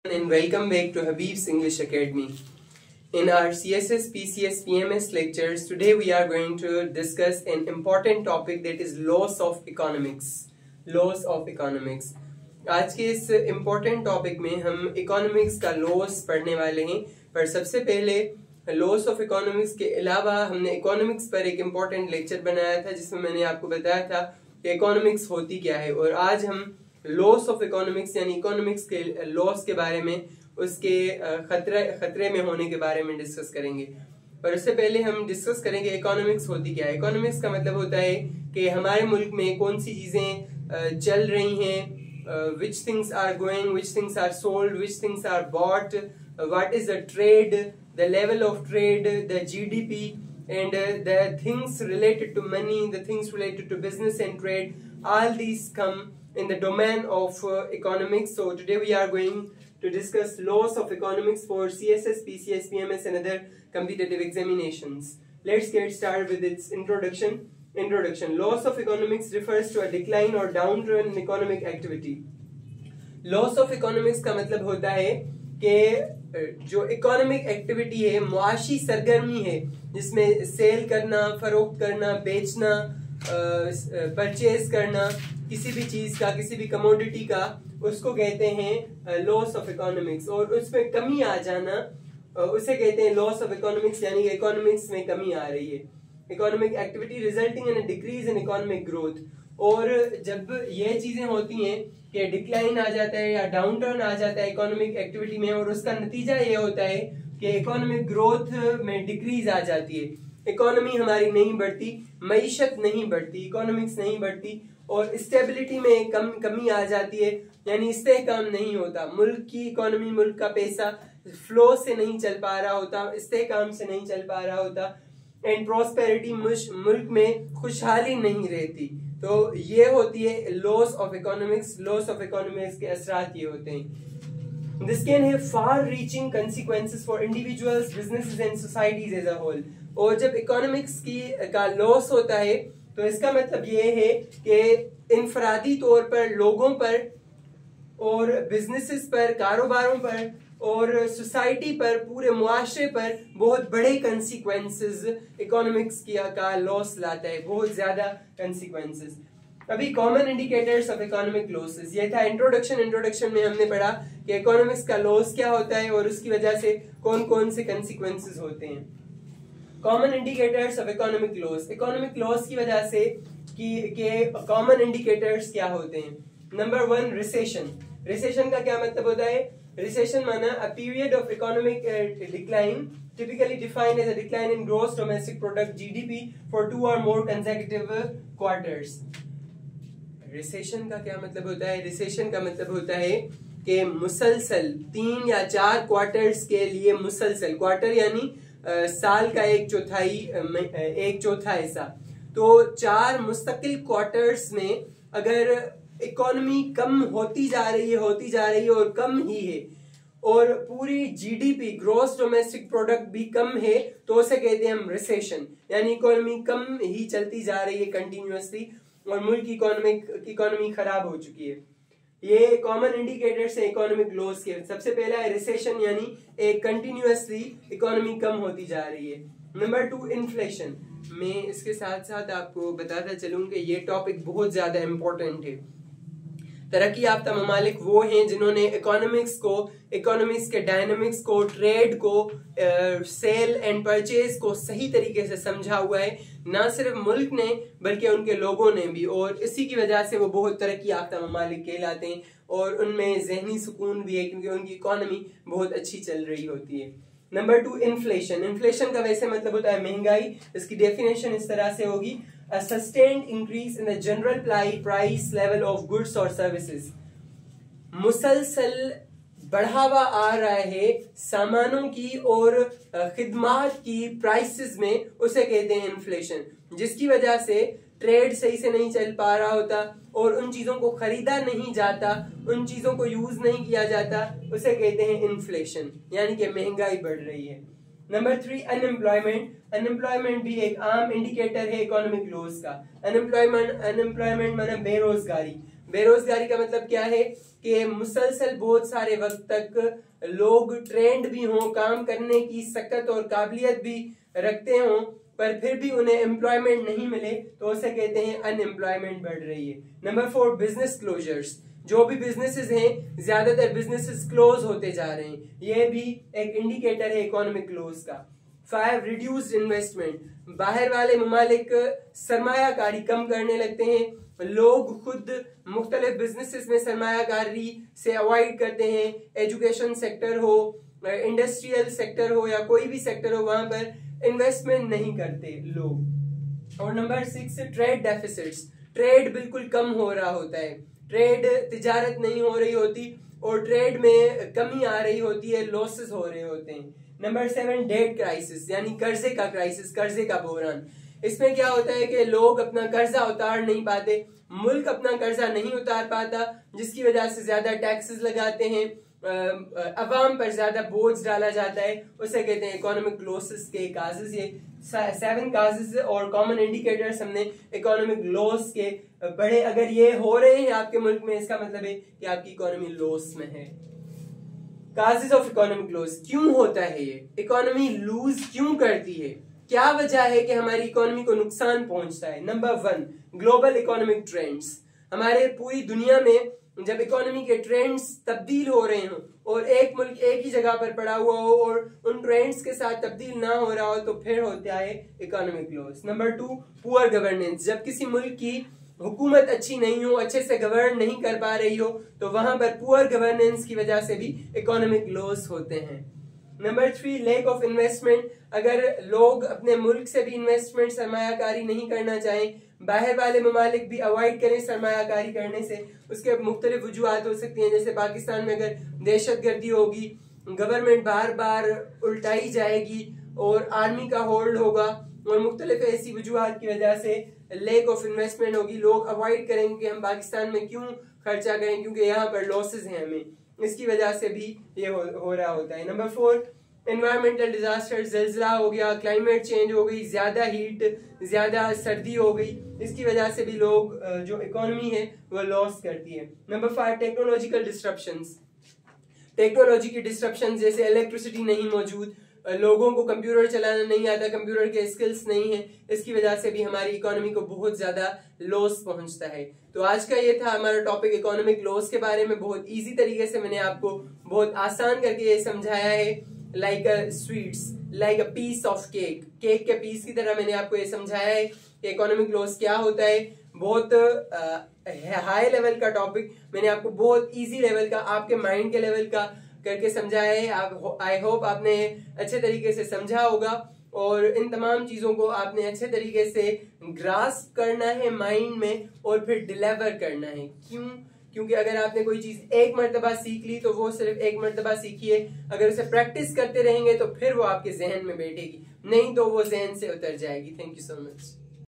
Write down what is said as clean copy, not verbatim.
And welcome back to Habib's English Academy. In our CSS, PCS, PMS lectures, today we are going to discuss an important topic that is laws of economics. Laws of economics. आज के इस important topic में हम economics का laws पढ़ने वाले हैं, पर सबसे पहले laws of economics के अलावा हमने economics पर एक important lecture बनाया था जिसमें मैंने आपको बताया था कि economics होती क्या है, और आज हम लॉस ऑफ इकोनॉमिक्स यानी इकोनॉमिक्स के लॉस के बारे में, उसके खतरे में होने के बारे में डिस्कस करेंगे। पर उससे पहले हम डिस्कस करेंगे इकोनॉमिक्स होती क्या है। इकोनॉमिक्स का मतलब होता है कि हमारे मुल्क में कौन सी चीजें चल रही हैं, which things are going, which things are sold, which things are bought, what is the trade, the level of trade, the GDP, and the things related to money, the things related to business and trade, all these come in the domain of economics. So today we are going to discuss laws of economics for CSS, PCS, PMS and other competitive examinations. Let's get started with its introduction. Introduction. Laws of economics refers to a decline or downturn in economic activity. Laws of economics का मतलब होता है कि जो economic activity है, मुआशी सरगर्मी है, जिसमें सेल करना, फरोख्त करना, बेचना, परचेज करना किसी भी चीज का, किसी भी कमोडिटी का, उसको कहते हैं लॉस ऑफ इकोनॉमिक्स। और उसमें कमी आ जाना उसे कहते हैं लॉस ऑफ इकोनॉमिक्स, यानी कि इकोनॉमिक्स में कमी आ रही है। Economic activity resulting in decrease in economic growth. और जब ये चीजें होती हैं कि डिक्लाइन आ जाता है या डाउन टर्न आ जाता है इकोनॉमिक एक्टिविटी में, और उसका नतीजा ये होता है कि इकोनॉमिक ग्रोथ में डिक्रीज आ जाती है, इकोनॉमी हमारी नहीं बढ़ती, मईशत नहीं बढ़ती, इकोनॉमिक्स नहीं बढ़ती, और स्टेबिलिटी में कमी आ जाती है, यानी इस्तेहकाम नहीं होता, मुल्क की इकोनॉमी, मुल्क का पैसा फ्लो से नहीं चल पा रहा होता, इस्तेहकाम से नहीं चल पा रहा होता, एंड प्रॉस्पेरिटी, मुल्क में खुशहाली नहीं रहती। तो ये होती है loss of economics. Loss of economics के असरात ये होते हैं। This can have far-reaching consequences for individuals, businesses and societies as a whole. और जब इकोनॉमिक्स का लॉस होता है तो इसका मतलब ये है कि इनफरादी तौर पर लोगों पर और बिजनेसेस पर, कारोबारों पर और सोसाइटी पर, पूरे मुआशरे पर बहुत बड़े कंसिक्वेंसेस इकोनॉमिक्स का लॉस लाता है, बहुत ज्यादा कंसिक्वेंसेस। अभी common indicators of economic losses, ये था इंट्रोडक्शन में हमने पढ़ा कि इकोनॉमिक्स का लॉस क्या होता है और उसकी वजह से कौन कौन से कंसिक्वेंसेस होते हैं। Common indicators of economic loss, economic loss की वजह से कि कॉमन इंडिकेटर्स क्या होते हैं। Number 1, recession. रिसेशन का क्या मतलब होता है? रिसेशन माना a period of economic decline, typically defined as a decline in gross domestic product GDP for 2 or more consecutive quarters. Recession का क्या मतलब होता है? रिसेशन का मतलब होता है कि मुसलसल 3 या 4 क्वार्टर्स के लिए, मुसलसल, क्वार्टर यानी साल का एक चौथा हिस्सा, तो 4 मुस्तकिल क्वार्टर्स में अगर इकोनॉमी कम होती जा रही है और कम ही है, और पूरी जीडीपी, ग्रॉस डोमेस्टिक प्रोडक्ट भी कम है, तो उसे कहते हैं हम रिसेशन, यानी इकोनॉमी कम ही चलती जा रही है कंटिन्यूअसली और मुल्क की इकोनॉमी खराब हो चुकी है। ये कॉमन इंडिकेटर्स है इकोनॉमिक लॉस के। सबसे पहला है रिसेशन, यानी एक कंटिन्यूअसली इकोनॉमी कम होती जा रही है। Number 2, inflation. मैं इसके साथ साथ आपको बताता चलूं कि ये टॉपिक बहुत ज्यादा इंपॉर्टेंट है। तरक्की याफ्ता ममालिक वो हैं जिन्होंने इकोनॉमिक्स के डायनामिक्स को, ट्रेड को, सेल एंड परचेज को सही तरीके से समझा हुआ है, ना सिर्फ मुल्क ने बल्कि उनके लोगों ने भी, और इसी की वजह से वो बहुत तरक्की याफ्ता ममालिक कहलाते हैं, और उनमें जहनी सुकून भी है क्योंकि उनकी इकोनॉमी बहुत अच्छी चल रही होती है। Number 2, inflation. इन्फ्लेशन का वैसे मतलब होता है महंगाई। इसकी डेफिनेशन इस तरह से होगी: a sustained increase in the general price level of goods or services. मुसलसल बढ़ावा आ रहा है सामानों की और खिदमात की प्राइसेस में, उसे कहते हैं इन्फ्लेशन, जिसकी वजह से ट्रेड सही से नहीं चल पा रहा होता और उन चीजों को खरीदा नहीं जाता, उन चीजों को यूज नहीं किया जाता, उसे कहते हैं इन्फ्लेशन, यानी कि महंगाई बढ़ रही है। Number 3, unemployment. अनएम्प्लॉयमेंट भी एक आम इंडिकेटर है इकोनॉमिक लॉस का। अनएम्प्लॉयमेंट माना बेरोजगारी। बेरोजगारी का मतलब क्या है कि मुसलसल बहुत सारे वक्त तक लोग ट्रेंड भी हों, काम करने की सकत और काबिलियत भी रखते हों, पर फिर भी उन्हें एम्प्लॉयमेंट नहीं मिले, तो उसे कहते हैं अनएम्प्लॉयमेंट बढ़ रही है। Number 4 business closures. जो भी बिजनेसेस हैं, ज्यादातर बिजनेसेस क्लोज होते जा रहे हैं, यह भी एक इंडिकेटर है इकोनॉमिक क्लोज का। 5 रिड्यूस्ड इन्वेस्टमेंट। बाहर वाले ममालिक सरमायाकारी कम करने लगते हैं, लोग खुद मुख्तलिफ बिजनेसेस में सरमायाकारी से अवॉइड करते हैं। एजुकेशन सेक्टर हो, इंडस्ट्रियल सेक्टर हो या कोई भी सेक्टर हो, वहां पर इन्वेस्टमेंट नहीं करते लोग। और नंबर 6 ट्रेड डेफिसिट्स। ट्रेड बिल्कुल कम हो रहा होता है, ट्रेड तिजारत नहीं हो रही होती और ट्रेड में कमी आ रही होती है, लॉसेस हो रहे होते हैं। नंबर 7 डेट क्राइसिस, यानी कर्जे का क्राइसिस, कर्जे का बहरान। इसमें क्या होता है कि लोग अपना कर्जा उतार नहीं पाते, मुल्क अपना कर्जा नहीं उतार पाता, जिसकी वजह से ज्यादा टैक्सेस लगाते हैं, अवाम पर ज्यादा बोझ डाला जाता है, उसे कहते हैं इकोनॉमिक लॉसेस के काजेस। ये 7 काजेस और कॉमन इंडिकेटर्स हमने इकोनॉमिक लॉस के पढ़े। अगर ये हो रहे हैं आपके मुल्क में, इसका मतलब है कि आपकी इकोनॉमी लॉस में है। काजेस ऑफ इकोनॉमिक लॉस, क्यों होता है ये, इकोनॉमी लूज क्यों करती है, क्या वजह है कि हमारी इकोनॉमी को नुकसान पहुंचता है। Number 1 global economic trends. हमारे पूरी दुनिया में जब इकोनॉमी के ट्रेंड्स तब्दील हो रहे हों और एक मुल्क एक ही जगह पर पड़ा हुआ हो और उन ट्रेंड्स के साथ तब्दील ना हो रहा हो, तो फिर होता है economic loss. Number 2 poor governance. जब किसी मुल्क की हुकूमत अच्छी नहीं हो, अच्छे से गवर्न नहीं कर पा रही हो, तो वहां पर पुअर गवर्नेंस की वजह से भी इकोनॉमिक लॉस होते हैं। Number 3 lack of investment. अगर लोग अपने मुल्क से भी इन्वेस्टमेंट सरमायाकारी नहीं करना चाहें, बाहर वाले ममालिक भी अवॉइड करें सरमायाकारी करने से, उसके मुख्तलिफ वजूहात हो सकती हैं। जैसे पाकिस्तान में अगर दहशतगर्दी होगी, गवर्नमेंट बार बार उल्टाई जाएगी और आर्मी का होल्ड होगा और मुख्तलिफ ऐसी वजूहात की वजह से लैक ऑफ इन्वेस्टमेंट होगी, लोग अवॉइड करेंगे कि हम पाकिस्तान में क्यों खर्चा करें क्योंकि यहाँ पर लॉसेज हैं हमें, इसकी वजह से भी ये हो रहा होता है। Number 4 environmental disaster. जलजिला हो गया, क्लाइमेट चेंज हो गई, ज्यादा हीट, ज्यादा सर्दी हो गई, इसकी वजह से भी लोग जो इकोनॉमी है वो लॉस करती है। Number 5 technological disruptions. टेक्नोलॉजी की डिस्ट्रप्शन, जैसे इलेक्ट्रिसिटी नहीं मौजूद, लोगों को कंप्यूटर चलाना नहीं आता, कंप्यूटर के स्किल्स नहीं है, इसकी वजह से भी हमारी इकोनॉमी को बहुत ज्यादा लॉस पहुंचता है। तो आज का ये था हमारा टॉपिक इकोनॉमिक लॉस के बारे में। बहुत इजी तरीके से मैंने आपको बहुत आसान करके ये समझाया है, like sweets, like a piece of cake, cake के पीस की तरह मैंने आपको ये समझाया है कि इकोनॉमिक लॉस क्या होता है। बहुत हाई लेवल का टॉपिक मैंने आपको बहुत इजी लेवल का, आपके माइंड के लेवल का करके समझाया है। आप आई होप आपने अच्छे तरीके से समझा होगा और इन तमाम चीजों को आपने अच्छे तरीके से ग्रास्प करना है माइंड में और फिर डिलीवर करना है। क्योंकि अगर आपने कोई चीज एक मर्तबा सीख ली तो वो सिर्फ एक मर्तबा सीखिए, अगर उसे प्रैक्टिस करते रहेंगे तो फिर वो आपके जहन में बैठेगी, नहीं तो वो जहन से उतर जाएगी। Thank you so much.